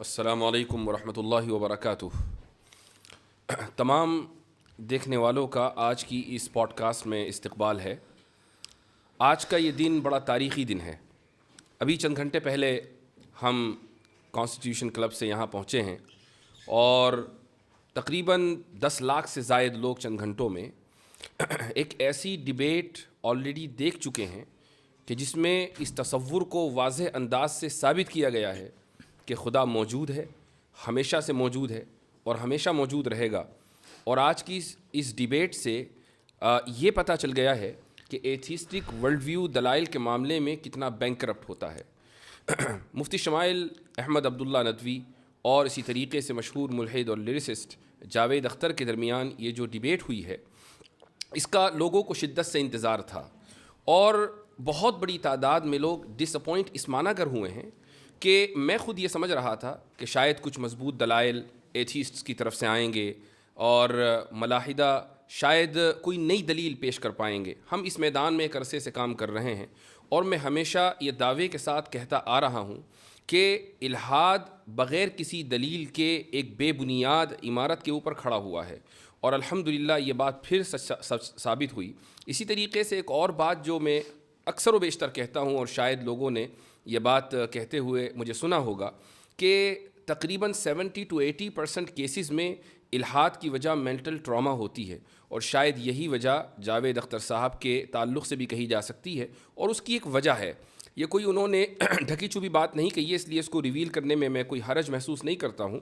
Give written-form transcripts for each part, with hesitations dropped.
السلام علیکم ورحمۃ اللہ وبرکاتہ۔ تمام دیکھنے والوں کا آج کی اس پوڈ کاسٹ میں استقبال ہے۔ آج کا یہ دن بڑا تاریخی دن ہے۔ ابھی چند گھنٹے پہلے ہم کانسٹیٹیوشن کلب سے یہاں پہنچے ہیں اور تقریباً 10 لاکھ سے زائد لوگ چند گھنٹوں میں ایک ایسی ڈیبیٹ آلریڈی دیکھ چکے ہیں کہ جس میں اس تصور کو واضح انداز سے ثابت کیا گیا ہے کہ خدا موجود ہے، ہمیشہ سے موجود ہے اور ہمیشہ موجود رہے گا۔ اور آج کی اس ڈیبیٹ سے یہ پتہ چل گیا ہے کہ ایتھیسٹک ورلڈ ویو دلائل کے معاملے میں کتنا بینکرپٹ ہوتا ہے۔ مفتی شمائل احمد عبداللہ ندوی اور اسی طریقے سے مشہور ملحد اور لیریسسٹ جاوید اختر کے درمیان یہ جو ڈیبیٹ ہوئی ہے، اس کا لوگوں کو شدت سے انتظار تھا اور بہت بڑی تعداد میں لوگ ڈس اپوائنٹ اس معنی کر ہوئے ہیں کہ میں خود یہ سمجھ رہا تھا کہ شاید کچھ مضبوط دلائل ایتھیسٹس کی طرف سے آئیں گے اور ملاحدہ شاید کوئی نئی دلیل پیش کر پائیں گے۔ ہم اس میدان میں ایک عرصے سے کام کر رہے ہیں اور میں ہمیشہ یہ دعوے کے ساتھ کہتا آ رہا ہوں کہ الحاد بغیر کسی دلیل کے ایک بے بنیاد عمارت کے اوپر کھڑا ہوا ہے، اور الحمدللہ یہ بات پھر ثابت ہوئی۔ اسی طریقے سے ایک اور بات جو میں اکثر و بیشتر کہتا ہوں اور شاید لوگوں نے یہ بات کہتے ہوئے مجھے سنا ہوگا کہ تقریباً 70 to 80% کیسز میں الحاد کی وجہ مینٹل ٹراما ہوتی ہے، اور شاید یہی وجہ جاوید اختر صاحب کے تعلق سے بھی کہی جا سکتی ہے، اور اس کی ایک وجہ ہے۔ یہ کوئی انہوں نے ڈھکی چھپی بات نہیں کہی ہے، اس لیے اس کو ریویل کرنے میں کوئی حرج محسوس نہیں کرتا ہوں۔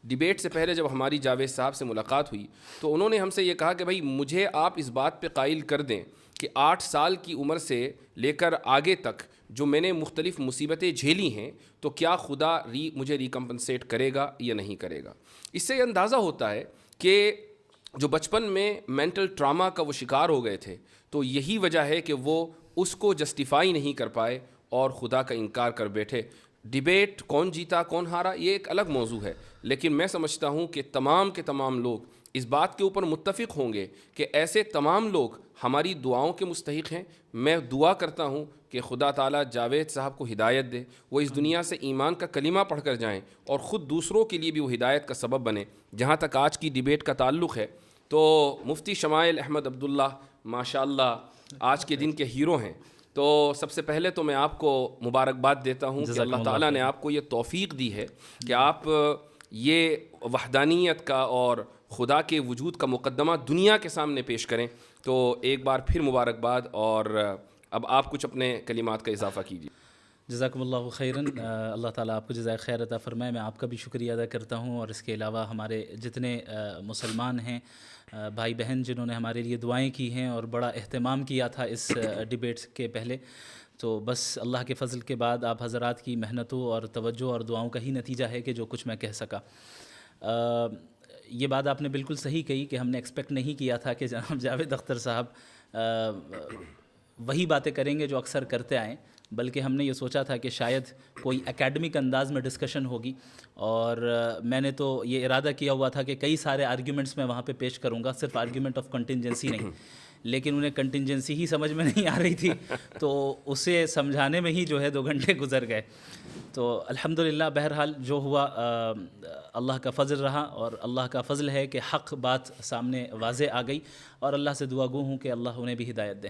ڈیبیٹ سے پہلے جب ہماری جاوید صاحب سے ملاقات ہوئی تو انہوں نے ہم سے یہ کہا کہ بھائی مجھے آپ اس بات پہ قائل کر دیں کہ 8 سال کی عمر سے لے کر آگے تک جو میں نے مختلف مصیبتیں جھیلی ہیں تو کیا خدا مجھے ریکمپنسیٹ کرے گا یا نہیں کرے گا۔ اس سے یہ اندازہ ہوتا ہے کہ جو بچپن میں مینٹل ٹراما کا وہ شکار ہو گئے تھے تو یہی وجہ ہے کہ وہ اس کو جسٹیفائی نہیں کر پائے اور خدا کا انکار کر بیٹھے۔ ڈیبیٹ کون جیتا کون ہارا یہ ایک الگ موضوع ہے، لیکن میں سمجھتا ہوں کہ تمام کے تمام لوگ اس بات کے اوپر متفق ہوں گے کہ ایسے تمام لوگ ہماری دعاؤں کے مستحق ہیں۔ میں دعا کرتا ہوں کہ خدا تعالیٰ جاوید صاحب کو ہدایت دے، وہ اس دنیا سے ایمان کا کلمہ پڑھ کر جائیں اور خود دوسروں کے لیے بھی وہ ہدایت کا سبب بنے۔ جہاں تک آج کی ڈیبیٹ کا تعلق ہے تو مفتی شمائل احمد عبداللہ ماشاءاللہ آج کے دن کے ہیرو ہیں۔ تو سب سے پہلے تو میں آپ کو مبارکباد دیتا ہوں کہ اللہ تعالیٰ نے آپ کو یہ توفیق دی ہے کہ آپ یہ وحدانیت کا اور خدا کے وجود کا مقدمہ دنیا کے سامنے پیش کریں۔ تو ایک بار پھر مبارکباد، اور اب آپ کچھ اپنے کلمات کا اضافہ کیجیے۔ جزاکم اللہ خیراً، اللہ تعالیٰ آپ کو جزائے خیر عطا فرمائے۔ میں آپ کا بھی شکریہ ادا کرتا ہوں، اور اس کے علاوہ ہمارے جتنے مسلمان ہیں بھائی بہن جنہوں نے ہمارے لیے دعائیں کی ہیں اور بڑا اہتمام کیا تھا اس ڈیبیٹ کے پہلے، تو بس اللہ کے فضل کے بعد آپ حضرات کی محنتوں اور توجہ اور دعاؤں کا ہی نتیجہ ہے کہ جو کچھ میں کہہ سکا۔ یہ بات آپ نے بالکل صحیح کہی کہ ہم نے ایکسپیکٹ نہیں کیا تھا کہ جناب جاوید اختر صاحب وہی باتیں کریں گے جو اکثر کرتے آئیں، بلکہ ہم نے یہ سوچا تھا کہ شاید کوئی اکیڈمک انداز میں ڈسکشن ہوگی، اور میں نے تو یہ ارادہ کیا ہوا تھا کہ کئی سارے آرگیومنٹس میں وہاں پہ پیش کروں گا، صرف آرگیومنٹ آف کنٹینجنسی نہیں، لیکن انہیں کنٹینجنسی ہی سمجھ میں نہیں آ رہی تھی تو اسے سمجھانے میں ہی جو ہے 2 گھنٹے گزر گئے۔ تو الحمدللہ بہرحال جو ہوا اللہ کا فضل رہا، اور اللہ کا فضل ہے کہ حق بات سامنے واضح آ گئی، اور اللہ سے دعا گو ہوں کہ اللہ انہیں بھی ہدایت دے۔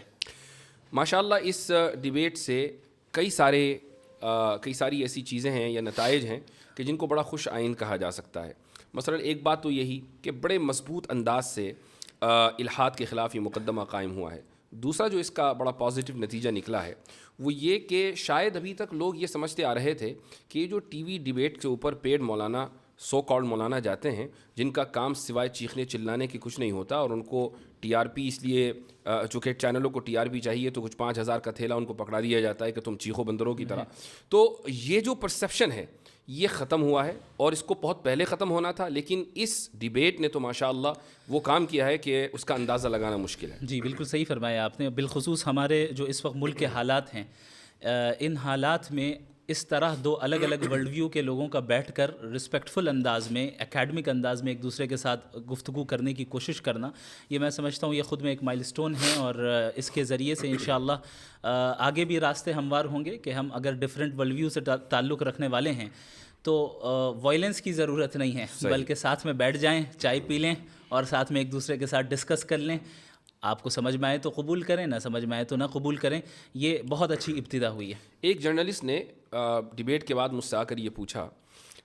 ماشاءاللہ اس ڈیبیٹ سے کئی ساری ایسی چیزیں ہیں یا نتائج ہیں کہ جن کو بڑا خوش آئند کہا جا سکتا ہے۔ مثلا ایک بات تو یہی کہ بڑے مضبوط انداز سے الحاد کے خلاف یہ مقدمہ قائم ہوا ہے۔ دوسرا جو اس کا بڑا پازیٹیو نتیجہ نکلا ہے وہ یہ کہ شاید ابھی تک لوگ یہ سمجھتے آ رہے تھے کہ یہ جو ٹی وی ڈیبیٹ کے اوپر پیڈ مولانا سو کالڈ مولانا جاتے ہیں جن کا کام سوائے چیخنے چلانے کی کچھ نہیں ہوتا، اور ان کو ٹی آر پی اس لیے چونکہ چینلوں کو ٹی آر پی چاہیے تو کچھ 5,000 کا تھیلا ان کو پکڑا دیا جاتا ہے کہ تم چیخو بندروں کی طرح۔ تو یہ جو پرسیپشن ہے یہ ختم ہوا ہے، اور اس کو بہت پہلے ختم ہونا تھا، لیکن اس ڈیبیٹ نے تو ماشاءاللہ وہ کام کیا ہے کہ اس کا اندازہ لگانا مشکل ہے۔ جی بالکل صحیح فرمایا آپ نے۔ بالخصوص ہمارے جو اس وقت ملک کے حالات ہیں، ان حالات میں اس طرح 2 الگ الگ ورلڈ ویو کے لوگوں کا بیٹھ کر رسپیکٹفل انداز میں، اکیڈمک انداز میں ایک دوسرے کے ساتھ گفتگو کرنے کی کوشش کرنا، یہ میں سمجھتا ہوں یہ خود میں ایک مائل سٹون ہے، اور اس کے ذریعے سے انشاءاللہ آگے بھی راستے ہموار ہوں گے کہ ہم اگر ڈیفرنٹ ورلڈ ویو سے تعلق رکھنے والے ہیں تو وائلنس کی ضرورت نہیں ہے, بلکہ ساتھ میں بیٹھ جائیں, چائے پی لیں اور ساتھ میں ایک دوسرے کے ساتھ ڈسکس کر لیں. آپ کو سمجھ میں آئے تو قبول کریں, نہ سمجھ میں آئے تو نہ قبول کریں. یہ بہت اچھی ابتدا ہوئی ہے. ایک جرنلسٹ نے ڈیبیٹ کے بعد مجھ سے آ کر یہ پوچھا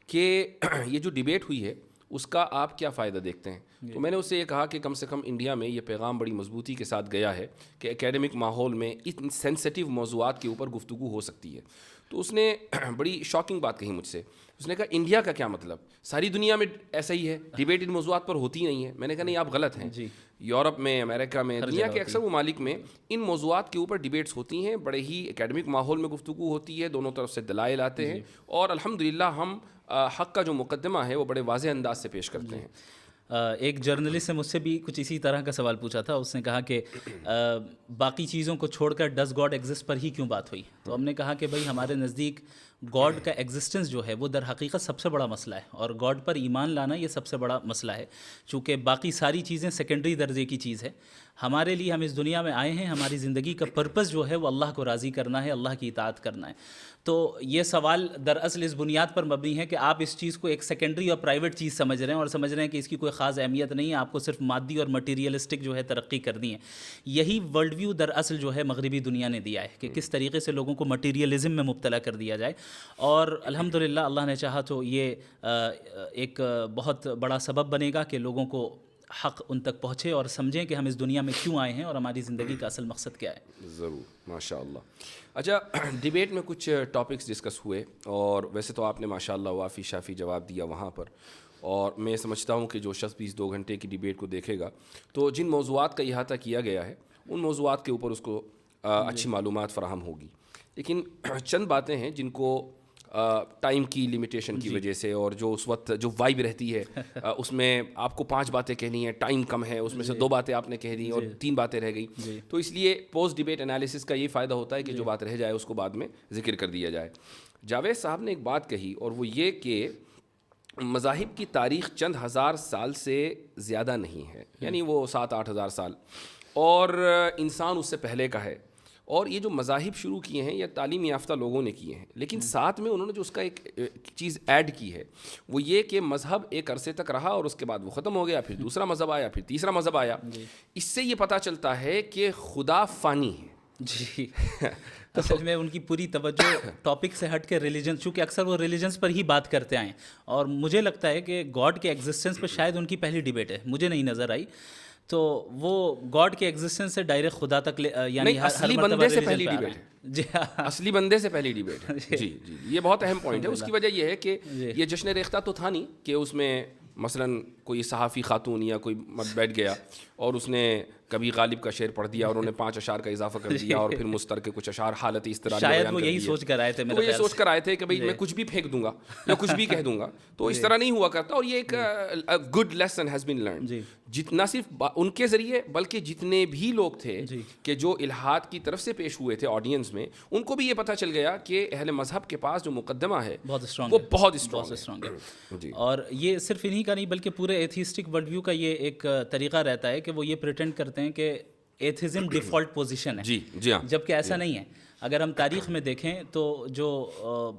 کہ یہ جو ڈیبیٹ ہوئی ہے اس کا آپ کیا فائدہ دیکھتے ہیں؟ تو میں نے اس سے یہ کہا کہ کم سے کم انڈیا میں یہ پیغام بڑی مضبوطی کے ساتھ گیا ہے کہ اکیڈمک ماحول میں ان سینسٹیو موضوعات کے اوپر گفتگو ہو سکتی ہے. تو اس نے بڑی شاکنگ بات کہی مجھ سے. اس نے کہا انڈیا کا کیا مطلب, ساری دنیا میں ایسا ہی ہے, ڈیبیٹ ان موضوعات پر ہوتی نہیں ہے. میں نے کہا نہیں, آپ غلط ہیں. یورپ میں, امریکہ میں, دنیا کے اکثر ممالک میں ان موضوعات کے اوپر ڈیبیٹس ہوتی ہیں, بڑے ہی اکیڈمک ماحول میں گفتگو ہوتی ہے, دونوں طرف سے دلائل آتے ہیں, اور الحمدللہ ہم حق کا جو مقدمہ ہے وہ بڑے واضح انداز سے پیش کرتے ہیں. ایک جرنلسٹ نے مجھ سے بھی کچھ اسی طرح کا سوال پوچھا تھا. اس نے کہا کہ باقی چیزوں کو چھوڑ کر ڈز گاڈ ایگزسٹ پر ہی کیوں بات ہوئی؟ تو ہم نے کہا کہ بھائی ہمارے نزدیک گاڈ کا ایگزسٹنس جو ہے وہ در حقیقت سب سے بڑا مسئلہ ہے, اور گاڈ پر ایمان لانا یہ سب سے بڑا مسئلہ ہے. چونکہ باقی ساری چیزیں سیکنڈری درجے کی چیز ہے. ہمارے لیے, ہم اس دنیا میں آئے ہیں, ہماری زندگی کا پرپس جو ہے وہ اللہ کو راضی کرنا ہے, اللہ کی اطاعت کرنا ہے. تو یہ سوال دراصل اس بنیاد پر مبنی ہے کہ آپ اس چیز کو ایک سیکنڈری اور پرائیویٹ چیز سمجھ رہے ہیں, اور سمجھ رہے ہیں کہ اس کی کوئی خاص اہمیت نہیں ہے, آپ کو صرف مادی اور مٹیریلسٹک جو ہے ترقی کرنی ہے. یہی ورلڈ ویو دراصل جو ہے مغربی دنیا نے دیا ہے کہ کس طریقے سے لوگوں کو مٹیریلزم میں مبتلا کر دیا جائے. اور الحمدللہ اللہ نے چاہا تو یہ ایک بہت بڑا سبب بنے گا کہ لوگوں کو حق ان تک پہنچے اور سمجھیں کہ ہم اس دنیا میں کیوں آئے ہیں اور ہماری زندگی کا اصل مقصد کیا ہے. ضرور, ماشاء اللہ. اچھا, ڈیبیٹ میں کچھ ٹاپکس ڈسکس ہوئے, اور ویسے تو آپ نے ماشاء اللہ وافی شافی جواب دیا وہاں پر, اور میں سمجھتا ہوں کہ جو شخص بھی اس 2 گھنٹے کی ڈیبیٹ کو دیکھے گا تو جن موضوعات کا احاطہ کیا گیا ہے ان موضوعات کے اوپر اس کو اچھی معلومات فراہم ہوگی. لیکن چند باتیں ہیں جن کو ٹائم کی لمیٹیشن کی وجہ سے, اور جو اس وقت جو وائب رہتی ہے اس میں آپ کو 5 باتیں کہنی ہیں, ٹائم کم ہے, اس میں سے 2 باتیں آپ نے کہہ دی اور 3 باتیں رہ گئیں, تو اس لیے پوسٹ ڈیبیٹ انالیسس کا یہ فائدہ ہوتا ہے کہ جو بات رہ جائے اس کو بعد میں ذکر کر دیا جائے. جاوید صاحب نے ایک بات کہی, اور وہ یہ کہ مذاہب کی تاریخ چند ہزار سال سے زیادہ نہیں ہے, یعنی وہ 7-8 ہزار سال, اور انسان اس سے پہلے کا ہے. اور یہ جو مذاہب شروع کیے ہیں یہ تعلیم یافتہ لوگوں نے کیے ہیں, لیکن ساتھ میں انہوں نے جو اس کا ایک چیز ایڈ کی ہے وہ یہ کہ مذہب ایک عرصے تک رہا اور اس کے بعد وہ ختم ہو گیا, پھر دوسرا مذہب آیا, پھر تیسرا مذہب آیا. اس سے یہ پتہ چلتا ہے کہ خدا فانی ہے. جی اصل میں ان کی پوری توجہ ٹاپک سے ہٹ کے ریلیجن, چونکہ اکثر وہ ریلیجنس پر ہی بات کرتے آئیں, اور مجھے لگتا ہے کہ گاڈ کے ایگزسٹنس پہ شاید ان کی پہلی ڈیبیٹ ہے, مجھے نہیں نظر آئی. تو وہ گاڈ کے ایگزسٹنس سے ڈائریکٹ خدا تک, یعنی اصلی بندے سے پہلی ڈیبیٹ ہے. جی, اصلی بندے سے پہلی ڈیبیٹ ہے. جی جی, یہ بہت اہم پوائنٹ ہے. اس کی وجہ یہ ہے کہ یہ جشن ریختہ تو تھا نہیں کہ اس میں مثلاً کوئی صحافی خاتون یا کوئی بیٹھ گیا اور اس نے کبھی غالب کا شعر پڑھ دیا اور انہوں نے 5 اشعار کا اضافہ کر دیا, اور پھر مستر کے کچھ اشعار حالت اس طرح شاید وہ یہی سوچ کر آئے تھے, وہ یہ سوچ کر آئے تھے کہ بھائی میں کچھ بھی پھینک دوں گا یا کچھ بھی کہہ دوں گا, تو اس طرح نہیں ہوا کرتا. اور یہ ایک good lesson has been learned, جتنا صرف ان کے ذریعے بلکہ جتنے بھی لوگ تھے کہ جو الہاد کی طرف سے پیش ہوئے تھے آڈینس میں, ان کو بھی یہ پتہ چل گیا کہ اہل مذہب کے پاس جو مقدمہ ہے وہ بہت اسٹرانگ ہے. اور یہ صرف انہی کا نہیں بلکہ پورے ایتھیسٹک ورلڈ ویو کا یہ ایک طریقہ رہتا ہے کہ وہ یہ پریٹینڈ کرتے ہیں کہ ایتھزم ڈیفالٹ پوزیشن ہے. جی ہاں, جبکہ ایسا نہیں ہے. اگر ہم تاریخ میں دیکھیں تو جو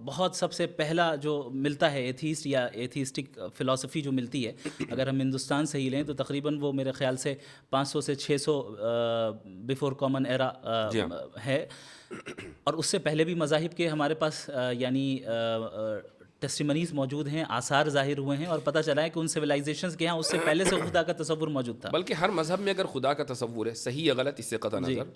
بہت سب سے پہلا جو ملتا ہے ایتھیسٹ یا ایتھیسٹک فلسفی جو ملتی ہے, اگر ہم ہندوستان سے ہی لیں تو تقریباً وہ میرے خیال سے 500 سے 600 بیفور کامن ایرا ہے, اور اس سے پہلے بھی مذاہب کے ہمارے پاس یعنی ٹیسٹیمنیز موجود ہیں, آثار ظاہر ہوئے ہیں, اور پتہ چلا ہے کہ ان سویلائزیشنز کے ہاں اس سے پہلے سے خدا کا تصور موجود تھا. بلکہ ہر مذہب میں اگر خدا کا تصور ہے, صحیح یا غلط اس سے قطع نظر,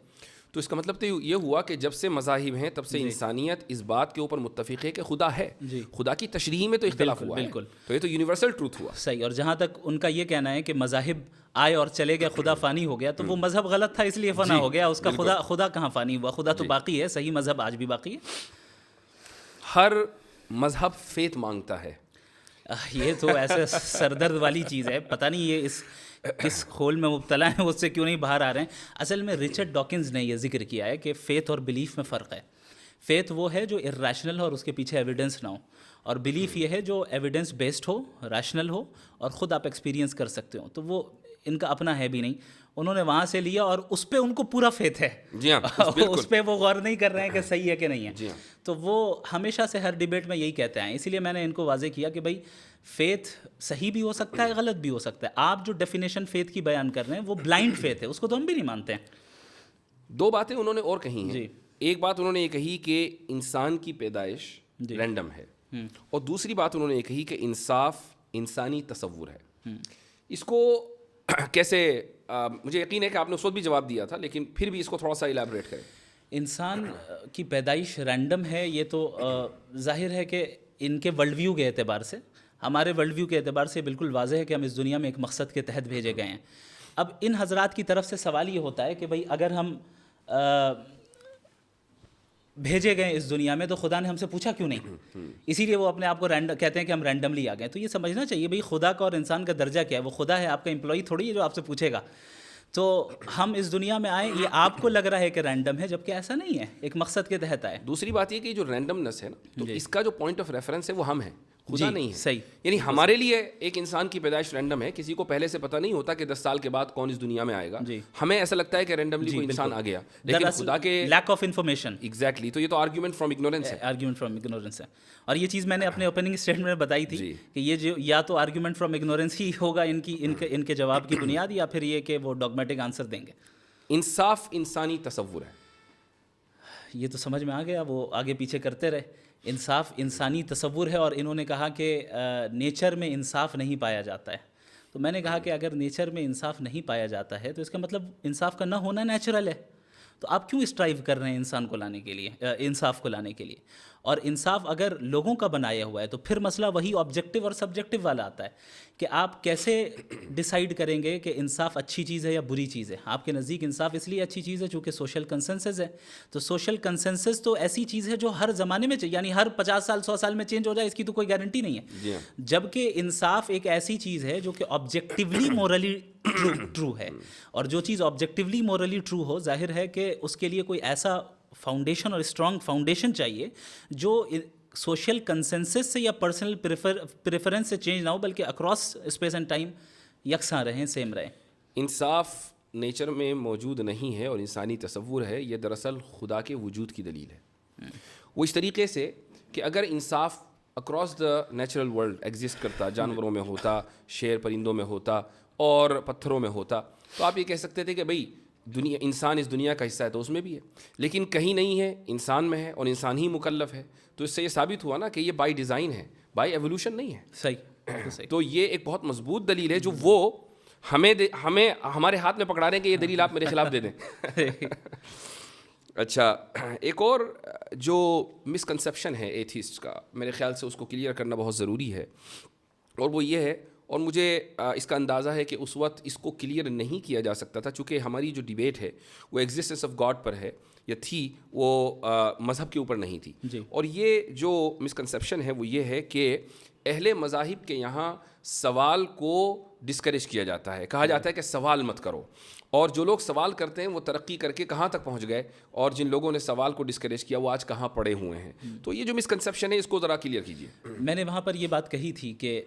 تو اس کا مطلب تو یہ ہوا کہ جب سے مذاہب ہیں تب سے انسانیت اس بات کے اوپر متفق ہے کہ خدا ہے. خدا کی تشریح میں تو اختلاف ہوا ہے, تو یہ تو یونیورسل ٹروتھ ہوا. صحیح. اور جہاں تک ان کا یہ کہنا ہے کہ مذاہب آئے اور چلے گئے, خدا فانی ہو گیا, تو وہ مذہب غلط تھا اس لیے فنا ہو گیا, اس کا خدا کہاں فانی ہوا, خدا تو باقی ہے, صحیح مذہب آج بھی باقی ہے. ہر مذہب فیت مانگتا ہے. یہ تو ایسے سردرد والی چیز ہے, پتہ نہیں یہ کس کھول میں مبتلا ہیں, اس سے کیوں نہیں باہر آ رہے ہیں. اصل میں رچرڈ ڈاکنز نے یہ ذکر کیا ہے کہ فیتھ اور بلیف میں فرق ہے. فیتھ وہ ہے جو ارریشنل ہو اور اس کے پیچھے ایویڈنس نہ ہو, اور بلیف یہ ہے جو ایویڈنس بیسڈ ہو, ریشنل ہو, اور خود آپ ایکسپیرینس کر سکتے ہو. تو وہ ان کا اپنا ہے بھی نہیں. انہوں نے وہاں سے لیا اور اس پہ ان کو پورا فیتھ ہے. جی ہاں اس پہ وہ غور نہیں کر رہے ہیں کہ صحیح ہے کہ نہیں ہے. جی ہاں. تو وہ ہمیشہ سے ہر ڈیبیٹ میں یہی کہتے ہیں. اسی لیے میں نے ان کو واضح کیا کہ بھائی فیتھ صحیح بھی ہو سکتا ہے, غلط بھی ہو سکتا ہے. آپ جو ڈیفینیشن فیتھ کی بیان کر رہے ہیں وہ بلائنڈ فیتھ ہے, اس کو تو ہم بھی نہیں مانتے ہیں. دو باتیں انہوں نے اور کہی ہیں. جی. ایک بات انہوں نے یہ کہی کہ انسان کی پیدائش رینڈم ہے, اور دوسری بات انہوں نے یہ کہی کہ انصاف انسانی تصور ہے. اس کو کیسے, مجھے یقین ہے کہ آپ نے اس وقت بھی جواب دیا تھا, لیکن پھر بھی اس کو تھوڑا سا الیبریٹ کریں. انسان کی پیدائش رینڈم ہے, یہ تو ظاہر ہے کہ ان کے ورلڈ ویو کے اعتبار سے, ہمارے ورلڈ ویو کے اعتبار سے بالکل واضح ہے کہ ہم اس دنیا میں ایک مقصد کے تحت بھیجے گئے ہیں. اب ان حضرات کی طرف سے سوال یہ ہوتا ہے کہ بھئی اگر ہم بھیجے گئے اس دنیا میں تو خدا نے ہم سے پوچھا کیوں نہیں, اسی لیے وہ اپنے آپ کو کہتے ہیں کہ ہم رینڈملی آ گئے. تو یہ سمجھنا چاہیے بھئی خدا کا اور انسان کا درجہ کیا ہے. وہ خدا ہے, آپ کا امپلائی تھوڑی ہے جو آپ سے پوچھے گا. تو ہم اس دنیا میں آئے, یہ آپ کو لگ رہا ہے کہ رینڈم ہے, جبکہ ایسا نہیں ہے, ایک مقصد کے تحت آئے. دوسری بات یہ کہ جو رینڈمنس ہے نا, تو اس کا جو پوائنٹ آف ریفرنس ہے وہ ہم ہیں, خدا نہیں ہے. صحیح. یعنی ہمارے لیے ایک انسان کی پیدائش رینڈم ہے, کسی کو پہلے سے پتہ نہیں ہوتا کہ 10 سال کے بعد کون اس دنیا میں آئے گا. ہمیں ایسا لگتا ہے کہ رینڈملی کوئی انسان آ گیا, لیکن خدا کے لیک آف انفارمیشن. ایگزیکٹلی. تو یہ تو آرگیومنٹ فرام اگنورینس ہے. آرگیومنٹ فرام اگنورینس ہے. اور یہ چیز میں نے اپنے اوپننگ اسٹیٹمنٹ میں بتائی تھی کہ یہ جو یا تو آرگیومنٹ فرام اگنورینس ہی ہوگا ان کے جواب کی بنیاد, یا پھر یہ کہ وہ ڈوگمیٹک آنسر دیں گے. انصاف انسانی تصور ہے, یہ تو سمجھ میں آ گیا, وہ آگے پیچھے کرتے رہے. انصاف انسانی تصور ہے, اور انہوں نے کہا کہ نیچر میں انصاف نہیں پایا جاتا ہے. تو میں نے کہا کہ اگر نیچر میں انصاف نہیں پایا جاتا ہے تو اس کا مطلب انصاف کا نہ ہونا نیچرل ہے. تو آپ کیوں اسٹرائیو کر رہے ہیں انسان کو لانے کے لیے, انصاف کو لانے کے لیے؟ اور انصاف اگر لوگوں کا بنایا ہوا ہے تو پھر مسئلہ وہی آبجیکٹو اور سبجیکٹو والا آتا ہے کہ آپ کیسے ڈیسائیڈ کریں گے کہ انصاف اچھی چیز ہے یا بری چیز ہے. آپ کے نزدیک انصاف اس لیے اچھی چیز ہے چونکہ سوشل کنسنسس ہے. تو سوشل کنسنسس تو ایسی چیز ہے جو ہر زمانے میں یعنی ہر 50 سال 100 سال میں چینج ہو جائے, اس کی تو کوئی گارنٹی نہیں ہے. جبکہ انصاف ایک ایسی چیز ہے جو کہ آبجیکٹیولی مورلی ٹرو ہے, اور جو چیز آبجیکٹیولی مورلی ٹرو ہو, ظاہر ہے کہ اس کے لیے کوئی ایسا فاؤنڈیشن اور اسٹرانگ فاؤنڈیشن چاہیے جو سوشل کنسنسس سے یا پرسنل پریفرنس سے چینج نہ ہو, بلکہ اکراس اسپیس اینڈ ٹائم یکساں رہیں, سیم رہیں. انصاف نیچر میں موجود نہیں ہے اور انسانی تصور ہے, یہ دراصل خدا کے وجود کی دلیل ہے. وہ اس طریقے سے کہ اگر انصاف across the natural world exist کرتا, جانوروں میں ہوتا, شیر پرندوں میں ہوتا اور پتھروں میں ہوتا, تو آپ یہ کہہ سکتے تھے کہ بھئی دنیا, انسان اس دنیا کا حصہ ہے تو اس میں بھی ہے, لیکن کہیں نہیں ہے, انسان میں ہے, اور انسان ہی مکلف ہے. تو اس سے یہ ثابت ہوا نا کہ یہ بائی ڈیزائن ہے, بائی ایوولوشن نہیں ہے. صحیح. تو یہ ایک بہت مضبوط دلیل ہے جو وہ ہمیں ہمارے ہاتھ میں پکڑا رہے ہیں کہ یہ دلیل آپ میرے خلاف دے دیں. اچھا, ایک اور جو مسکنسیپشن ہے ایتھیسٹ کا, میرے خیال سے اس کو کلیئر کرنا بہت ضروری ہے, اور وہ یہ ہے, اور مجھے اس کا اندازہ ہے کہ اس وقت اس کو کلیئر نہیں کیا جا سکتا تھا چونکہ ہماری جو ڈیبیٹ ہے وہ ایگزسٹنس آف گاڈ پر ہے یا تھی, وہ مذہب کے اوپر نہیں تھی. اور یہ جو مسکنسیپشن ہے وہ یہ ہے کہ اہل مذاہب کے یہاں سوال کو ڈسکریج کیا جاتا ہے, کہا جاتا ہے کہ سوال مت کرو, اور جو لوگ سوال کرتے ہیں وہ ترقی کر کے کہاں تک پہنچ گئے, اور جن لوگوں نے سوال کو ڈسکریج کیا وہ آج کہاں پڑے ہوئے ہیں. تو یہ جو مسکنسیپشن ہے اس کو ذرا کلیئر کیجیے. میں نے وہاں پر یہ بات کہی تھی کہ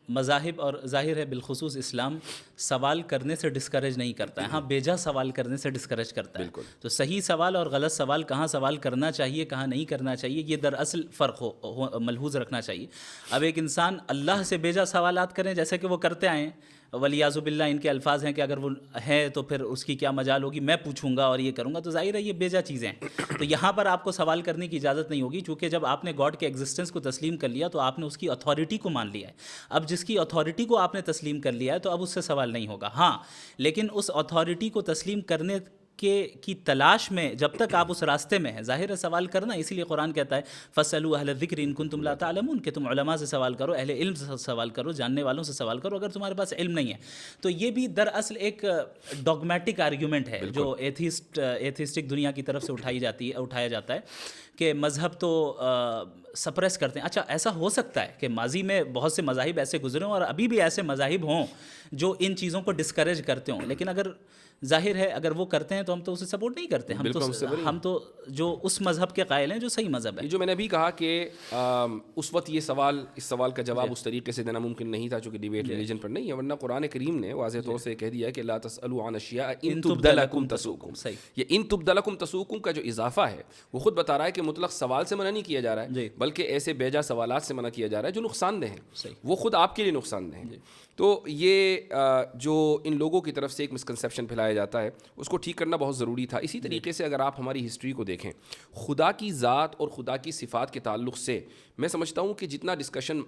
مذاہب, اور ظاہر ہے بالخصوص اسلام, سوال کرنے سے ڈسکریج نہیں کرتا ہے, ہاں بیجا سوال کرنے سے ڈسکریج کرتا ہے. تو صحیح سوال اور غلط سوال, کہاں سوال کرنا چاہیے کہاں نہیں کرنا چاہیے, یہ دراصل فرق ملحوظ رکھنا چاہیے. اب ایک انسان اللہ سے بیجا سوالات کریں جیسے کہ وہ کرتے آئے ہیں, ولیعاذ باللہ ان کے الفاظ ہیں کہ اگر وہ ہے تو پھر اس کی کیا مجال ہوگی, میں پوچھوں گا اور یہ کروں گا, تو ظاہر ہے یہ بیجا چیزیں ہیں. تو یہاں پر آپ کو سوال کرنے کی اجازت نہیں ہوگی, چونکہ جب آپ نے گاڈ کے ایگزسٹنس کو تسلیم کر لیا تو آپ نے اس کی اتھارٹی کو مان لیا ہے. اب جس کی اتھارٹی کو آپ نے تسلیم کر لیا ہے تو اب اس سے سوال نہیں ہوگا. ہاں, لیکن اس اتھارٹی کو تسلیم کرنے کی تلاش میں جب تک آپ اس راستے میں ہیں, ظاہر ہے سوال کرنا, اسی لیے قرآن کہتا ہے فَاسْأَلُوا أَهْلَ الذِّكْرِ إِن كُنتُمْ لَا تَعْلَمُونَ, کہ تم علماء سے سوال کرو, اہل علم سے سوال کرو, جاننے والوں سے سوال کرو اگر تمہارے پاس علم نہیں ہے. تو یہ بھی دراصل ایک ڈوگمیٹک آرگیومنٹ ہے جو ایتھیسٹک دنیا کی طرف سے اٹھایا جاتا ہے کہ مذہب تو سپریس کرتے ہیں. اچھا ایسا ہو سکتا ہے کہ ماضی میں بہت سے مذاہب ایسے گزرے ہوں اور ابھی بھی ایسے مذاہب ہوں جو ان چیزوں کو ڈسکریج کرتے ہوں, لیکن اگر ظاہر ہے اگر وہ کرتے ہیں تو ہم تو اسے سپورٹ نہیں کرتے. ہم تو جو اس مذہب کے قائل ہیں جو صحیح مذہب ہے. جو میں نے ابھی کہا کہ اس وقت اس سوال کا جواب اس طریقے سے دینا ممکن نہیں تھا چونکہ ڈیبیٹ ریلیجن پر نہیں ہے, ورنہ قرآن کریم نے واضح طور سے کہہ دیا کہ لا تسألوا عن اشیاء ان تبد لکم تسؤکم. یہ ان تبد لکم تسؤکم کا جو اضافہ ہے وہ خود بتا رہا ہے کہ مطلق سوال سے منع نہیں کیا جا رہا ہے, بلکہ ایسے بیجا سوالات سے منع کیا جا رہا ہے جو نقصان دہ ہیں, وہ خود آپ کے لیے نقصان دہ ہیں. تو یہ جو ان لوگوں کی طرف سے ایک مسکنسیپشن پھیلایا جاتا ہے اس کو ٹھیک کرنا بہت ضروری تھا. اسی طریقے سے اگر آپ ہماری ہسٹری کو دیکھیں, خدا کی ذات اور خدا کی صفات کے تعلق سے میں سمجھتا ہوں کہ جتنا ڈسکشن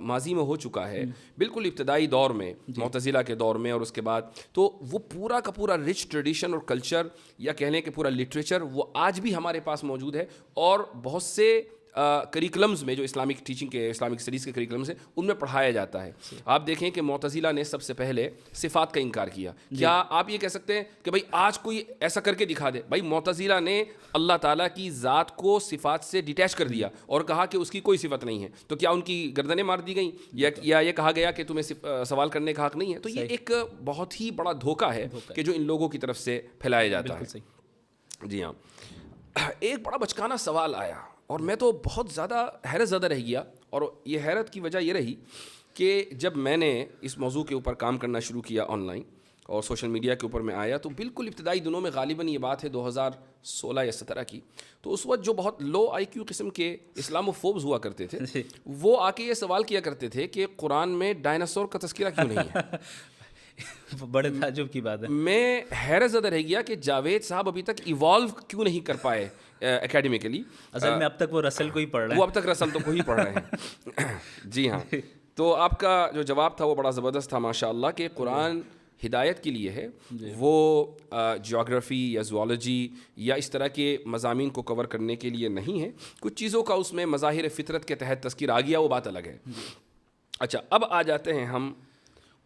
ماضی میں ہو چکا ہے بالکل ابتدائی دور میں معتزلہ کے دور میں اور اس کے بعد, تو وہ پورا کا پورا رچ ٹریڈیشن اور کلچر یا کہہ لیں کہ پورا لٹریچر وہ آج بھی ہمارے پاس موجود ہے. اور بہت سے کریکلمز میں جو اسلامک ٹیچنگ کے اسلامک اسٹڈیز کے کریکلمز ہیں ان میں پڑھایا جاتا ہے. آپ دیکھیں کہ معتزلہ نے سب سے پہلے صفات کا انکار کیا. کیا آپ یہ کہہ سکتے ہیں کہ بھائی آج کوئی ایسا کر کے دکھا دے؟ بھائی معتزلہ نے اللہ تعالیٰ کی ذات کو صفات سے ڈیٹیچ کر دیا اور کہا کہ اس کی کوئی صفت نہیں ہے, تو کیا ان کی گردنیں مار دی گئیں یا یہ کہا گیا کہ تمہیں سوال کرنے کا حق نہیں ہے؟ تو یہ ایک بہت ہی بڑا دھوکہ ہے کہ جو ان لوگوں کی طرف سے پھیلایا جاتا ہے. جی ہاں, ایک بڑا بچکانہ سوال آیا اور میں تو بہت زیادہ حیرت زدہ رہ گیا, اور یہ حیرت کی وجہ یہ رہی کہ جب میں نے اس موضوع کے اوپر کام کرنا شروع کیا آن لائن اور سوشل میڈیا کے اوپر میں آیا, تو بالکل ابتدائی دنوں میں غالباً یہ بات ہے 2016 یا 17 کی, تو اس وقت جو بہت لو آئی کیو قسم کے اسلامو فوبز ہوا کرتے تھے وہ آ کے یہ سوال کیا کرتے تھے کہ قرآن میں ڈائناسور کا تذکرہ کیوں نہیں ہے. بڑے تعجب کی بات ہے. میں حیرت زدہ رہ گیا کہ جاوید صاحب ابھی تک ایوالو کیوں نہیں کر پائے اکیڈمیکلی. اصل میں اب تک وہ رسل کو ہی پڑھ رہے ہیں. وہ اب تک رسل تو کو ہی پڑھ رہے ہیں. جی ہاں, تو آپ کا جو جواب تھا وہ بڑا زبردست تھا ماشاء اللہ, کہ قرآن ہدایت کے لیے ہے, وہ جیوگرافی یا زوالوجی یا اس طرح کے مضامین کو کور کرنے کے لیے نہیں ہے. کچھ چیزوں کا اس میں مظاہر فطرت کے تحت تذکر آ گیا, وہ بات الگ ہے. اچھا, اب آ جاتے ہیں ہم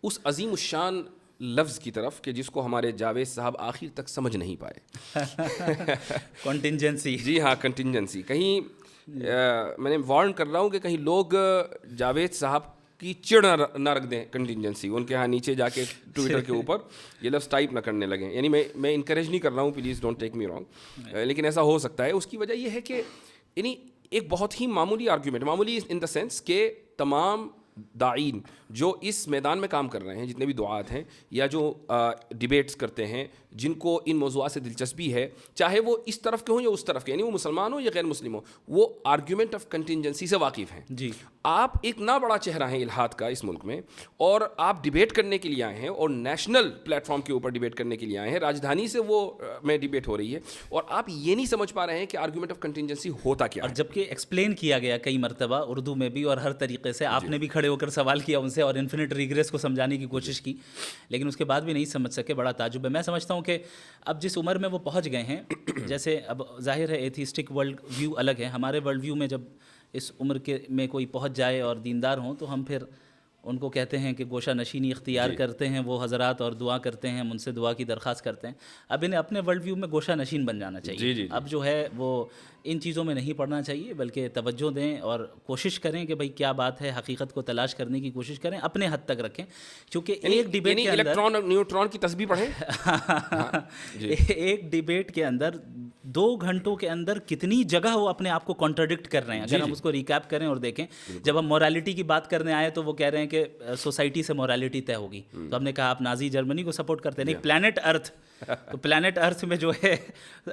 اس عظیم الشان لفظ کی طرف کہ جس کو ہمارے جاوید صاحب آخر تک سمجھ نہیں پائے. کنٹینجنسی. جی ہاں, کنٹینجنسی. کہیں میں نے وارن کر رہا ہوں کہ کہیں لوگ جاوید صاحب کی چڑ نہ رکھ دیں کنٹینجنسی, ان کے ہاں نیچے جا کے ٹویٹر کے اوپر یہ لفظ ٹائپ نہ کرنے لگیں. یعنی میں انکریج نہیں کر رہا ہوں, please don't take me wrong, لیکن ایسا ہو سکتا ہے. اس کی وجہ یہ ہے کہ یعنی ایک بہت ہی معمولی آرگیومنٹ, معمولی ان دا سینس کہ تمام داعین جو اس میدان میں کام کر رہے ہیں, جتنے بھی دعات ہیں یا جو ڈیبیٹس کرتے ہیں, جن کو ان موضوعات سے دلچسپی ہے, چاہے وہ اس طرف کے ہوں یا اس طرف کے, یعنی وہ مسلمان ہوں یا غیر مسلم ہوں, وہ آرگیومنٹ آف کنٹینجنسی سے واقف ہیں. جی, آپ ایک نہ بڑا چہرہ ہیں الحاد کا اس ملک میں, اور آپ ڈیبیٹ کرنے کے لیے آئے ہیں اور نیشنل پلیٹ فارم کے اوپر ڈیبیٹ کرنے کے لیے آئے ہیں. راجدھانی سے وہ میں ڈیبیٹ ہو رہی ہے اور آپ یہ نہیں سمجھ پا رہے ہیں کہ آرگیومنٹ آف کنٹینجنسی ہوتا کیا ہے. اور جبکہ ایکسپلین کیا گیا کئی مرتبہ اردو میں بھی اور ہر طریقے سے, آپ نے بھی کھڑے ہو کر سوال کیا ان سے اور انفینٹ ریگریس کو سمجھانے کی کوشش کی, لیکن اس کے بعد بھی نہیں سمجھ سکے. بڑا تعجب ہے. میں سمجھتا ہوں کہ اب جس عمر میں وہ پہنچ گئے ہیں, جیسے اب ظاہر ہے ایتھیسٹک ورلڈ ویو الگ ہے, ہمارے ورلڈ ویو میں جب اس عمر کے میں کوئی پہنچ جائے اور دیندار ہوں تو ہم پھر ان کو کہتے ہیں کہ گوشہ نشینی اختیار کرتے ہیں وہ حضرات اور دعا کرتے ہیں, ہم ان سے دعا کی درخواست کرتے ہیں. اب انہیں اپنے ورلڈ ویو میں گوشہ نشین بن جانا چاہیے. اب جو ہے وہ ان چیزوں میں نہیں پڑنا چاہیے, بلکہ توجہ دیں اور کوشش کریں کہ بھئی کیا بات ہے, حقیقت کو تلاش کرنے کی کوشش کریں, اپنے حد تک رکھیں. کیونکہ ایک ڈیبیٹ کے اندر الیکٹران اور نیوٹران کی تسبیح پڑھیں. ایک ڈیبیٹ کے اندر 2 گھنٹوں کے اندر کتنی جگہ وہ اپنے آپ کو کانٹراڈکٹ کر رہے ہیں. اگر ہم اس کو ریکیپ کریں اور دیکھیں, جب ہم مورالٹی کی بات کرنے آئے تو وہ کہہ رہے ہیں کہ سوسائٹی سے مورالٹی طے ہوگی, تو ہم نے کہا آپ نازی جرمنی کو سپورٹ کرتے ہیں. نہیں, پلانٹ ارتھ, تو پلانٹ ارتھ میں جو ہے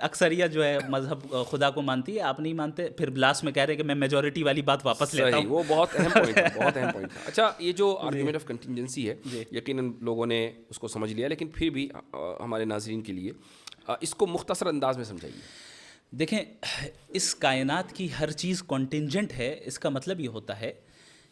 اکثریت جو ہے مذہب خدا کو مانتی ہے, آپ نہیں مانتے, پھر لاسٹ میں کہہ رہے ہیں کہ میں میجورٹی والی بات واپس لیتا ہوں. وہ بہت اہم پوائنٹ ہے, بہت اہم پوائنٹ ہے. اچھا, یہ جو آرگیومنٹ آف کنٹینجنسی ہے یقیناً لوگوں نے اس کو سمجھ لیا, لیکن پھر بھی ہمارے ناظرین کے لیے اس کو مختصر انداز میں سمجھائیے. دیکھیں, اس کائنات کی ہر چیز کنٹینجنٹ ہے. اس کا مطلب یہ ہوتا ہے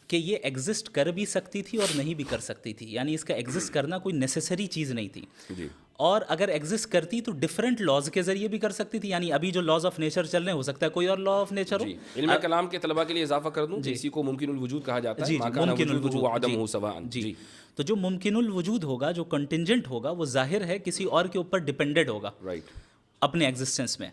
کہ یہ ایگزسٹ کر بھی سکتی تھی اور نہیں بھی کر سکتی تھی, یعنی اس کا ایگزسٹ کرنا کوئی نیسیسری چیز نہیں تھی. اور اگر ایگزسٹ کرتی تو ڈفرینٹ لاز کے ذریعے بھی کر سکتی تھی. یعنی ابھی جو لاز آف نیچر چل رہے ہیں, ہو سکتا ہے کوئی اور لا آف نیچر ہو. علم کلام کے طلباء کے لیے اضافہ کر دوں, اسی کو ممکن الوجود کہا جاتا ہے. ممکن الوجود وعدمہ سواء. جی, تو جو ممکن الوجود ہوگا, جو کنٹینجنٹ ہوگا, وہ ظاہر ہے کسی اور کے اوپر ڈپینڈڈ ہوگا اپنے ایگزسٹنس میں.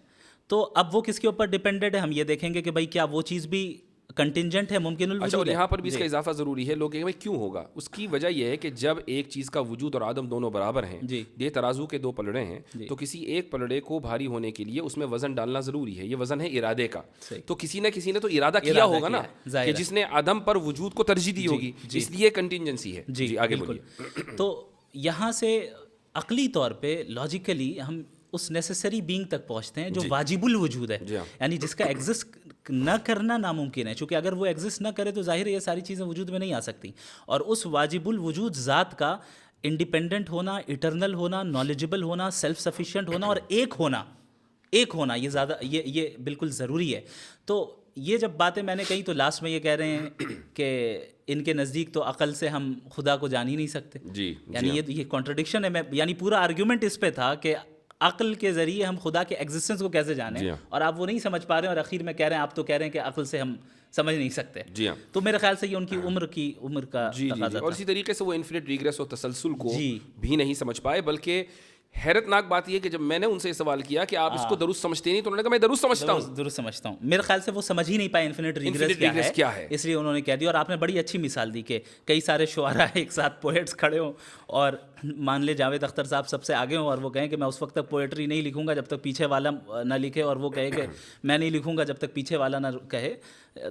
تو اب وہ کس کے اوپر ڈپینڈنٹ ہے؟ ہم یہ دیکھیں گے کہ بھائی کیا وہ چیز بھی کنٹینجنٹ ہے، ممکن اچھا، اور الوجود ہے. یہاں پر بھی اس کا اضافہ ضروری ہے. لوگ کہیں بھائی کیوں ہوگا؟ اس کی وجہ یہ ہے کہ جب ایک چیز کا وجود اور عدم دونوں برابر ہیں، یہ ترازو کے دو پلڑے ہیں، تو کسی ایک پلڑے کو بھاری ہونے کے لیے اس میں وزن ڈالنا ضروری ہے. یہ وزن ہے ارادے کا. تو کسی نہ تو ارادہ کیا ہوگا نا، کہ جس نے عدم پر وجود کو ترجیح دی ہوگی، اس لیے کنٹینجنسی ہے. جی آگے بولیے. تو یہاں سے عقلی طور پہ لاجیکلی ہم اس نیسیسری بینگ تک پہنچتے ہیں جو واجب الوجود ہے، یعنی جس کا ایگزسٹ نہ کرنا ناممکن ہے. چونکہ اگر وہ ایگزسٹ نہ کرے تو ظاہر ہے یہ ساری چیزیں وجود میں نہیں آ سکتی. اور اس واجب الوجود ذات کا انڈیپینڈنٹ ہونا، ایٹرنل ہونا، نالجبل ہونا، سیلف سفیشینٹ ہونا اور ایک ہونا یہ بالکل ضروری ہے. تو یہ جب باتیں میں نے کہی تو لاسٹ میں یہ کہہ رہے ہیں کہ ان کے نزدیک تو عقل سے ہم خدا کو جان ہی نہیں سکتے. یعنی یہ کانٹرڈکشن ہے. یعنی پورا آرگیومنٹ اس پہ تھا کہ عقل کے ذریعے ہم خدا کے ایگزسٹنس کو کیسے جانیں، اور آپ وہ نہیں سمجھ پا رہے ہیں، اور اخیر میں کہہ رہے ہیں آپ تو کہہ رہے ہیں کہ عقل سے ہم سمجھ نہیں سکتے. تو میرے خیال سے یہ ان کی عمر کا تقاضا تھا. اور اسی طریقے سے وہ انفینٹ ریگریس اور تسلسل کو بھی نہیں سمجھ پائے. بلکہ حیرت ناک بات یہ کہ جب میں نے ان سے یہ سوال کیا کہ آپ اس کو درست سمجھتے نہیں، تو انہوں نے کہا میں درست سمجھتا ہوں. میرے خیال سے وہ سمجھ ہی نہیں پائے انفینٹ ریگریس کیا ہے، اس لیے انہوں نے کہہ دیا. اور آپ نے بڑی اچھی مثال دی کہ کئی سارے شعراء ایک ساتھ پوئٹس کھڑے ہوں اور مان لے جاوید اختر صاحب سب سے آگے ہوں، اور وہ کہیں کہ میں اس وقت تک پوئٹری نہیں لکھوں گا جب تک پیچھے والا نہ لکھے، اور وہ کہے کہ میں نہیں لکھوں گا جب تک پیچھے والا نہ کہے.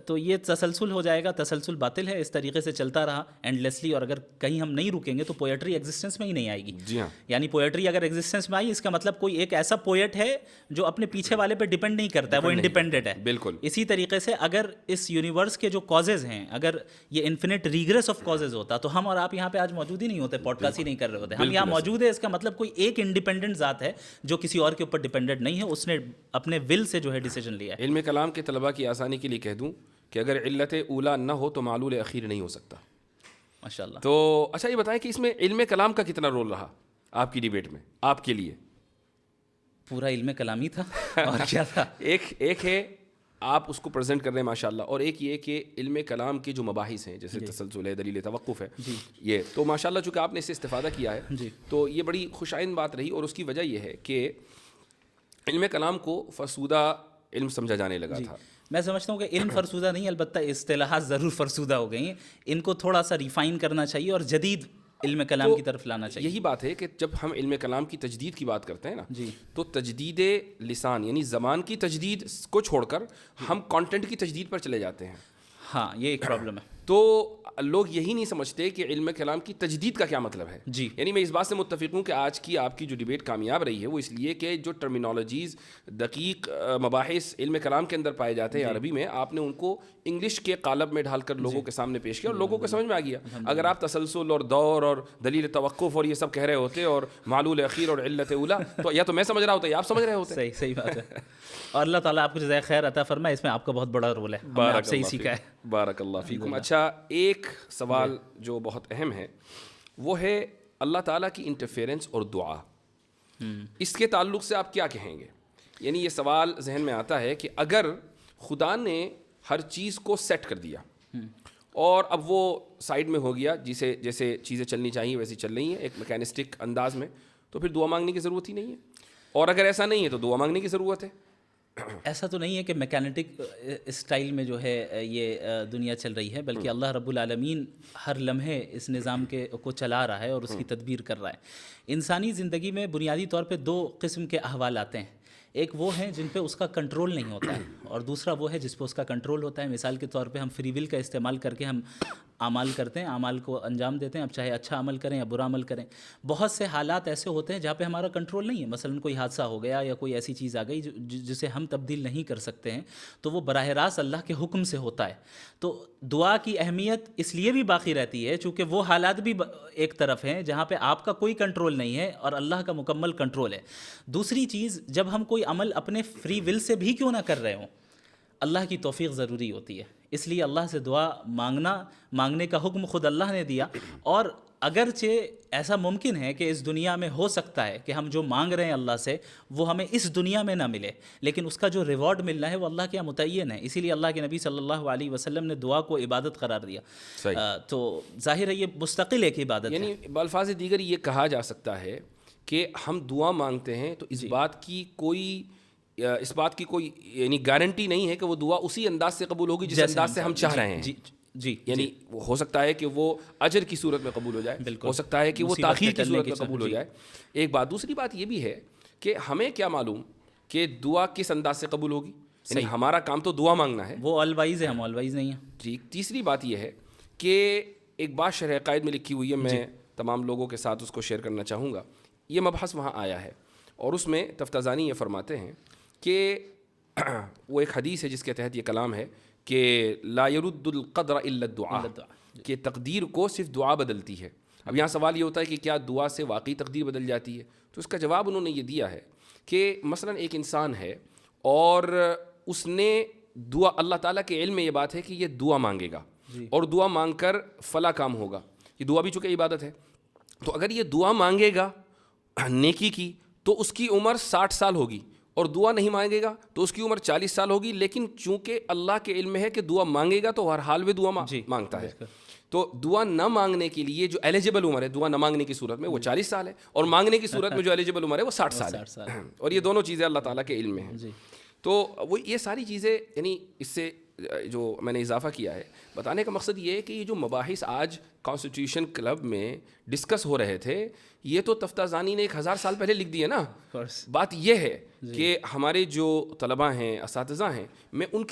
تو یہ تسلسل ہو جائے گا. تسلسل باطل ہے. اس طریقے سے چلتا رہا اینڈلیسلی، اور اگر کہیں ہم نہیں رکیں گے تو پوئٹری ایگزسٹنس میں ہی نہیں آئے گی. یعنی پوئٹری اگر ایگزسٹنس میں آئی، اس کا مطلب کوئی ایک ایسا پوئٹ ہے جو اپنے پیچھے والے پہ ڈیپینڈ نہیں کرتا ہے، وہ انڈیپینڈنٹ ہے. بالکل اسی طریقے سے اگر اس یونیورس کے جو کازز ہیں، اگر یہ انفینٹ ریگریس آف کازز ہوتا تو ہم اور آپ یہاں پہ آج موجود ہی نہیں ہوتے، پوڈ کاسٹ ہی نہیں کر رہے ہوتے. ہم یہاں موجود ہے، اس کا مطلب کوئی ایک انڈیپینڈنٹ ذات ہے جو کسی اور کے اوپر ڈیپینڈنٹ نہیں ہے، اس نے اپنے ول سے جو ہے ڈیسیجن لیا ہے. علم کلام کے طلباء کی آسانی کے لیے کہہ دوں کہ اگر علت اولا نہ ہو تو معلول اخیر نہیں ہو سکتا. ماشاءاللہ. تو اچھا یہ بتائیں کہ اس میں علم کلام کا کتنا رول رہا آپ کی ڈیبیٹ میں؟ آپ کے لیے پورا علم کلامی تھا اور کیا تھا. ایک ہے آپ اس کو پریزنٹ کر رہے ہیں ماشاءاللہ، اور ایک یہ کہ علم کلام کے جو مباحث ہیں جیسے تسلسل ہے، دلیل توقف ہے، یہ تو ماشاءاللہ چونکہ آپ نے اس سے استفادہ کیا ہے تو یہ بڑی خوش آئند بات رہی. اور اس کی وجہ یہ ہے کہ علم کلام کو فرسودہ علم سمجھا جانے لگا تھا. میں سمجھتا ہوں کہ علم فرسودہ نہیں، البتہ اصطلاحات ضرور فرسودہ ہو گئی ہیں. ان کو تھوڑا سا ریفائن کرنا چاہیے اور جدید علم کلام کی طرف لانا چاہیے. یہی بات ہے کہ جب ہم علم کلام کی تجدید کی بات کرتے ہیں نا، تو تجدید لسان یعنی زبان کی تجدید کو چھوڑ کر ہم کانٹینٹ کی تجدید پر چلے جاتے ہیں. ہاں یہ ایک پرابلم ہے. تو لوگ یہی نہیں سمجھتے کہ علم کلام کی تجدید کا کیا مطلب ہے. یعنی میں اس بات سے متفق ہوں کہ آج کی آپ کی جو ڈیبیٹ کامیاب رہی ہے وہ اس لیے کہ جو ٹرمینالوجیز دقیق مباحث علم کلام کے اندر پائے جاتے ہیں عربی میں، آپ نے ان کو انگلش کے قالب میں ڈھال کر لوگوں کے سامنے پیش کیا اور لوگوں کو سمجھ میں آ گیا. اگر آپ تسلسل اور دور اور دلیل توقف اور یہ سب کہہ رہے ہوتے اور معلول اخیر اور علت اولا، تو یا تو میں سمجھ رہا ہوتا یا آپ سمجھ رہے ہوتے. صحیح بات ہے. اور اللہ تعالیٰ آپ کو جزائے خیر عطا فرمائے. اس میں آپ کا بہت بڑا رول ہے. آپ سے ہی سیکھا ہے. بارک اللہ فیکم. اچھا ایک سوال جو بہت اہم ہے وہ ہے اللہ تعالیٰ کی انٹرفیرنس اور دعا. اس کے تعلق سے آپ کیا کہیں گے؟ یعنی یہ سوال ذہن میں آتا ہے کہ اگر خدا نے ہر چیز کو سیٹ کر دیا اور اب وہ سائڈ میں ہو گیا، جیسے چیزیں چلنی چاہیے ویسی چل رہی ہیں ایک میکینسٹک انداز میں، تو پھر دعا مانگنے کی ضرورت ہی نہیں ہے. اور اگر ایسا نہیں ہے تو دعا مانگنے کی ضرورت ہے. ایسا تو نہیں ہے کہ میکینٹک اسٹائل میں جو ہے یہ دنیا چل رہی ہے، بلکہ اللہ رب العالمین ہر لمحے اس نظام کو چلا رہا ہے اور اس کی تدبیر کر رہا ہے. انسانی زندگی میں بنیادی طور پہ دو قسم کے احوال آتے ہیں. ایک وہ ہیں جن پہ اس کا کنٹرول نہیں ہوتا ہے، اور دوسرا وہ ہے جس پہ اس کا کنٹرول ہوتا ہے. مثال کے طور پہ ہم فری ول کا استعمال کر کے ہم اعمال کرتے ہیں، اعمال کو انجام دیتے ہیں، اب چاہے اچھا عمل کریں یا برا عمل کریں. بہت سے حالات ایسے ہوتے ہیں جہاں پہ ہمارا کنٹرول نہیں ہے. مثلا کوئی حادثہ ہو گیا یا کوئی ایسی چیز آ گئی جسے ہم تبدیل نہیں کر سکتے ہیں، تو وہ براہ راست اللہ کے حکم سے ہوتا ہے. تو دعا کی اہمیت اس لیے بھی باقی رہتی ہے چونکہ وہ حالات بھی ایک طرف ہیں جہاں پہ آپ کا کوئی کنٹرول نہیں ہے اور اللہ کا مکمل کنٹرول ہے. دوسری چیز، جب ہم کوئی عمل اپنے فری ول سے بھی کیوں نہ کر رہے ہوں، اللہ کی توفیق ضروری ہوتی ہے. اس لیے اللہ سے دعا مانگنے کا حکم خود اللہ نے دیا. اور اگرچہ ایسا ممکن ہے کہ اس دنیا میں ہو سکتا ہے کہ ہم جو مانگ رہے ہیں اللہ سے وہ ہمیں اس دنیا میں نہ ملے، لیکن اس کا جو ریوارڈ ملنا ہے وہ اللہ کے یہاں متعین ہے. اسی لیے اللہ کے نبی صلی اللہ علیہ وسلم نے دعا کو عبادت قرار دیا. تو ظاہر ہے یہ مستقل ایک عبادت ہے. یعنی بالفاظ دیگر یہ کہا جا سکتا ہے کہ ہم دعا مانگتے ہیں تو اس بات کی کوئی اس بات کی کوئی یعنی گارنٹی نہیں ہے کہ وہ دعا اسی انداز سے قبول ہوگی جس انداز سے ہم چاہ رہے ہیں. جی یعنی ہو سکتا ہے کہ وہ اجر کی صورت میں قبول ہو جائے, ہو سکتا ہے کہ وہ تاخیر کی صورت میں قبول ہو جائے. ایک بات. دوسری بات یہ بھی ہے کہ ہمیں کیا معلوم کہ دعا کس انداز سے قبول ہوگی. یعنی ہمارا کام تو دعا مانگنا ہے, وہ آل وائز ہے, ہم آل وائز نہیں ہیں. جی. تیسری بات یہ ہے کہ ایک بات شرح عقائد میں لکھی ہوئی ہے, میں تمام لوگوں کے ساتھ اس کو شیئر کرنا چاہوں گا. یہ مبحث وہاں آیا ہے اور اس میں تفتازانی یہ فرماتے ہیں کہ وہ ایک حدیث ہے جس کے تحت یہ کلام ہے کہ لا يرد القدر الا الدعاء, کہ تقدیر کو صرف دعا بدلتی ہے. اب یہاں سوال یہ ہوتا ہے کہ کیا دعا سے واقعی تقدیر بدل جاتی ہے؟ تو اس کا جواب انہوں نے یہ دیا ہے کہ مثلا ایک انسان ہے اور اس نے دعا, اللہ تعالیٰ کے علم میں یہ بات ہے کہ یہ دعا مانگے گا اور دعا مانگ کر فلاں کام ہوگا. یہ دعا بھی چونکہ عبادت ہے, تو اگر یہ دعا مانگے گا نیکی کی تو اس کی عمر 60 سال ہوگی, اور دعا نہیں مانگے گا تو اس کی عمر 40 سال ہوگی. لیکن چونکہ اللہ کے علم میں ہے کہ دعا مانگے گا تو ہر حال میں دعا مانگتا ہے, تو دعا نہ مانگنے کے لیے جو ایلیجبل عمر ہے دعا نہ مانگنے کی صورت میں وہ 40 سال ہے, اور مانگنے کی صورت میں جو ایلیجبل عمر ہے وہ 60 سال ہے. اور یہ دونوں چیزیں اللہ تعالیٰ کے علم میں ہیں. تو وہ یہ ساری چیزیں, یعنی اس سے جو میں نے اضافہ کیا ہے بتانے کا مقصد یہ ہے کہ یہ جو مباحث آج کانسٹیٹیوشن کلب میں ڈسکس ہو رہے تھے, یہ تو تفتازانی نے 1000 سال پہلے لکھ دیے نا. بات یہ ہے کہ ہمارے جو طلباء ہیں, اساتذہ ہیں, میں ان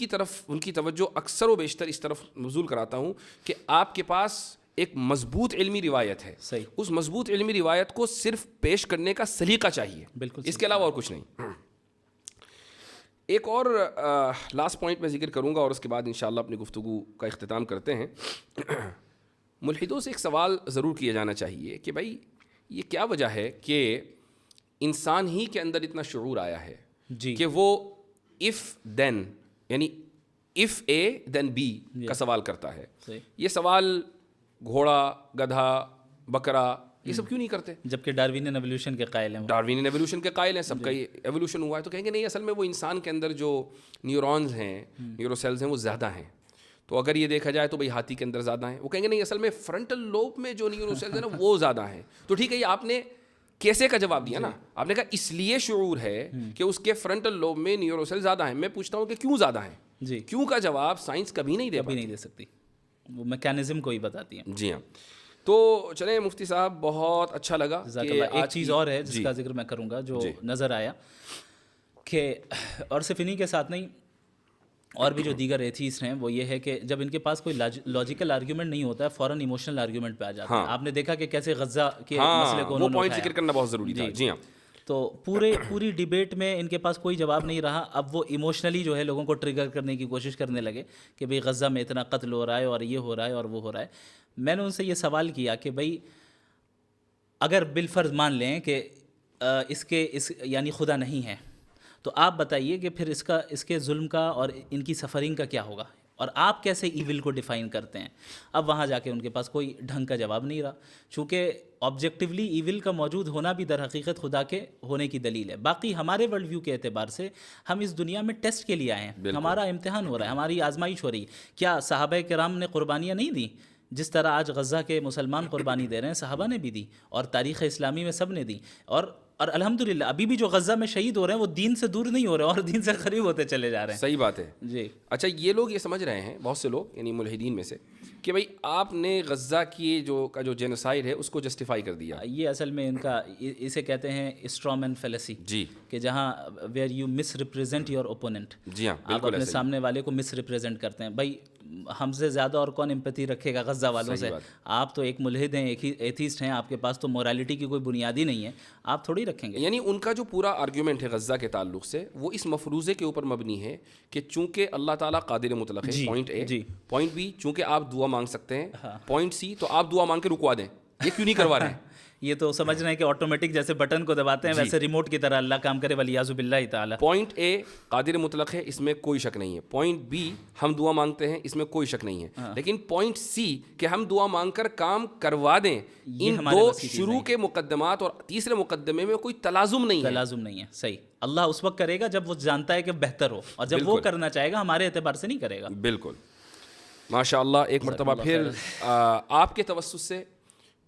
کی توجہ اکثر و بیشتر اس طرف مبذول کراتا ہوں کہ آپ کے پاس ایک مضبوط علمی روایت ہے, اس مضبوط علمی روایت کو صرف پیش کرنے کا سلیقہ چاہیے, اس کے علاوہ اور کچھ نہیں. ایک اور لاسٹ پوائنٹ میں ذکر کروں گا اور اس کے بعد انشاءاللہ اپنی گفتگو کا اختتام کرتے ہیں. ملحدوں سے ایک سوال ضرور کیا جانا چاہیے کہ بھائی یہ کیا وجہ ہے کہ انسان ہی کے اندر اتنا شعور آیا ہے کہ وہ if then یعنی if A then B کا سوال کرتا ہے. یہ سوال گھوڑا, گدھا, بکرا یہ سب کیوں نہیں کرتے؟ جبکہ ڈاروینین ایوولوشن کے قائل ہیں. ڈاروینین ایوولوشن کے قائل ہیں, سب کا یہ ایوولوشن ہوا ہے. تو کہیں گے نہیں, اصل میں وہ انسان کے اندر جو نیورونز ہیں, نیورو سیلز ہیں, وہ زیادہ ہیں. تو اگر یہ دیکھا جائے تو بھئی ہاتھی کے اندر زیادہ ہیں. وہ کہیں گے نہیں, اصل میں فرنٹل لوب میں جو نیورو سیلز ہیں نا وہ زیادہ ہیں. تو ٹھیک ہے, یہ آپ نے کیسے کا جواب دیا نا, آپ نے کہا اس لیے شعور ہے کہ اس کے فرنٹل لوب میں نیورو سیل زیادہ ہیں. میں پوچھتا ہوں کہ کیوں زیادہ ہیں؟ کیوں کا جواب سائنس کبھی نہیں دے سکتی, وہ میکینزم کو ہی بتاتی ہیں. جی ہاں. تو چلیں مفتی صاحب, بہت اچھا لگا. ایک چیز اور ہے جس کا ذکر میں کروں گا جو نظر آیا کہ, اور صرف انہی کے ساتھ نہیں, اور بھی جو دیگر ایتھیسٹ ہیں, وہ یہ ہے کہ جب ان کے پاس کوئی لاجیکل آرگیومنٹ نہیں ہوتا ہے فوراً ایموشنل آرگیومنٹ پہ آ جاتے ہیں. آپ نے دیکھا کہ کیسے غزہ کے مسئلے کو وہ پوائنٹ ذکر کرنا بہت ضروری تھا. جی ہاں. تو پوری ڈیبیٹ میں ان کے پاس کوئی جواب نہیں رہا. اب وہ ایموشنلی جو ہے لوگوں کو ٹریگر کرنے کی کوشش کرنے لگے کہ بھئی غزہ میں اتنا قتل ہو رہا ہے اور یہ ہو رہا ہے اور وہ ہو رہا ہے. میں نے ان سے یہ سوال کیا کہ بھئی اگر بالفرض مان لیں کہ اس یعنی خدا نہیں ہے, تو آپ بتائیے کہ پھر اس کے ظلم کا اور ان کی سفرنگ کا کیا ہوگا, اور آپ کیسے ایول کو ڈیفائن کرتے ہیں؟ اب وہاں جا کے ان کے پاس کوئی ڈھنگ کا جواب نہیں رہا, چونکہ آبجیکٹیولی ایول کا موجود ہونا بھی در حقیقت خدا کے ہونے کی دلیل ہے. باقی ہمارے ورلڈ ویو کے اعتبار سے ہم اس دنیا میں ٹیسٹ کے لیے آئے ہیں, ہمارا امتحان ہو رہا ہے, ہماری آزمائش ہو رہی ہے. کیا صحابہ کرام نے قربانیاں نہیں دیں؟ جس طرح آج غزہ کے مسلمان قربانی دے رہے ہیں, صحابہ نے بھی دی, اور تاریخ اسلامی میں سب نے دی. اور الحمدللہ ابھی بھی جو غزہ میں شہید ہو رہے ہیں وہ دین سے دور نہیں ہو رہے اور دین سے قریب ہوتے چلے جا رہے ہیں. صحیح بات ہے. جی. اچھا, یہ لوگ یہ سمجھ رہے ہیں, بہت سے لوگ یعنی ملحدین میں سے, کہ بھئی آپ نے غزہ کی جو جینوسائیڈ ہے اس کو جسٹیفائی کر دیا. یہ اصل میں ان کا اسے کہتے ہیں اسٹرامین فیلیسی. جی. کہ جہاں where you must represent your opponent. جی ہاں, آپ اپنے سامنے والے کو مس ریپریزنٹ کرتے ہیں. بھائی ہم سے زیادہ اور کون امپیتھی رکھے گا غزہ والوں سے؟ آپ تو ایک ملحد ہیں, ایک ہی ایتھیسٹ ہیں, آپ کے پاس تو مورالٹی کی کوئی بنیاد ہی نہیں ہے, آپ تھوڑی رکھیں گے. یعنی ان کا جو پورا آرگیومنٹ ہے غزہ کے تعلق سے وہ اس مفروضے کے اوپر مبنی ہے کہ چونکہ اللہ تعالیٰ قادر مطلق ہے, پوائنٹ اے. پوائنٹ بی, چونکہ آپ دعا مانگ سکتے ہیں. پوائنٹ سی, تو آپ دعا مانگ کے رکوا دیں. یہ کیوں نہیں کروا رہے ہیں؟ یہ تو سمجھ رہے ہیں کہ آٹومیٹک جیسے بٹن کو دباتے ہیں ویسے ریموٹ کی طرح اللہ کام کرے, ولیعوذ باللہ تعالی. پوائنٹ اے قادر مطلق ہے, اس میں کوئی شک نہیں ہے. پوائنٹ بی ہم دعا مانگتے ہیں, اس میں کوئی شک نہیں ہے. لیکن پوائنٹ سی کہ ہم دعا مانگ کر کام کروا دیں, ان دو شروع کے مقدمات اور تیسرے مقدمے میں کوئی تلازم نہیں ہے. صحیح. اللہ اس وقت کرے گا جب وہ جانتا ہے کہ بہتر ہو, اور جب وہ کرنا چاہے گا ہمارے اعتبار سے نہیں کرے گا. بالکل. ماشاء اللہ. ایک مرتبہ پھر آپ کے توسط سے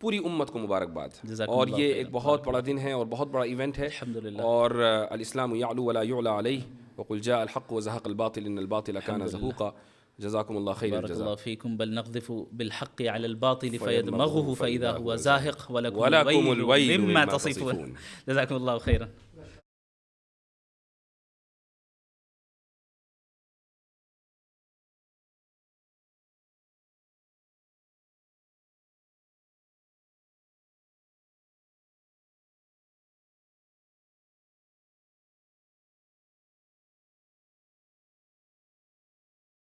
پوری امت کو مبارکباد. جزاکم اور اللہ یہ خیرا. ایک بہت بڑا دن ہے اور بہت بڑا ایونٹ ہے. الحمدللہ. اور الاسلام یعلو ولا یعلی علیہ وقل جاء الحق وزهق الباطل ان الباطل كان زهوقا. جزاکم اللہ خیر بارک الجزاء. اللہ فیکم. بل نقذف بالحق على الباطل فيدمغه فيدمغه فإذا هو فإذا زاهق ولكم ولكم الويل الويل مما مما تصفون. تصفون. جزاکم اللہ خیرا.